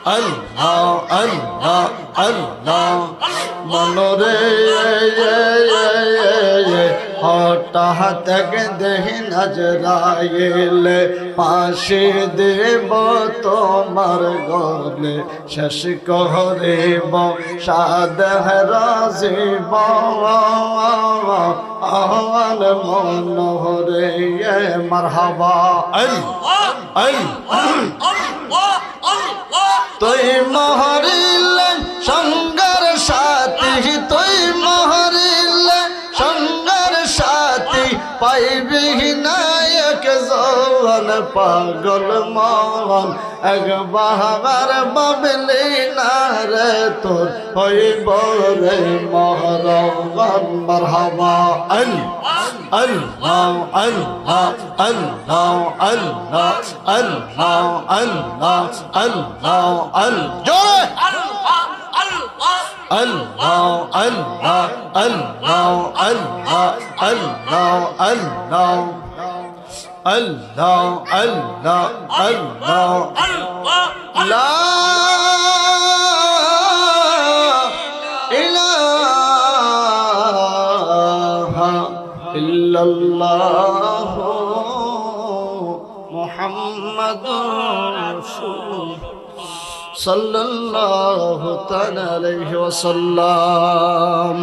আল্লাহ আল্লাহ আল্লাহ মনরে হঠাৎ দেখি নজরাইলে পাশে দেব তোমার গলে শেষ করিব সাদ রাজিব আহ্বান মনোহরে মারহাবা তুই মহরিলে সঙ্গের সাথী তুই মহরিলে সঙ্গের সাথী পাইবি নায়ক জওয়ান পাগল মন একবার বাবলি না রে তোর হইব রে মহরম মারহাবা আল্লাহ আল্লাহ আল্লাহ আল্লাহ আল্লাহ আল্লাহ আল্লাহ জোরে আল্লাহ আল্লাহ আল্লাহ আল্লাহ আল্লাহ আল্লাহ আল্লাহ আল্লাহ আল্লাহ লা ইলাহা ইল্লাল্লাহ মুহাম্মাদুর রাসূলুল্লাহ সাল্লাল্লাহু তাআলা আলাইহি ওয়াসাল্লাম।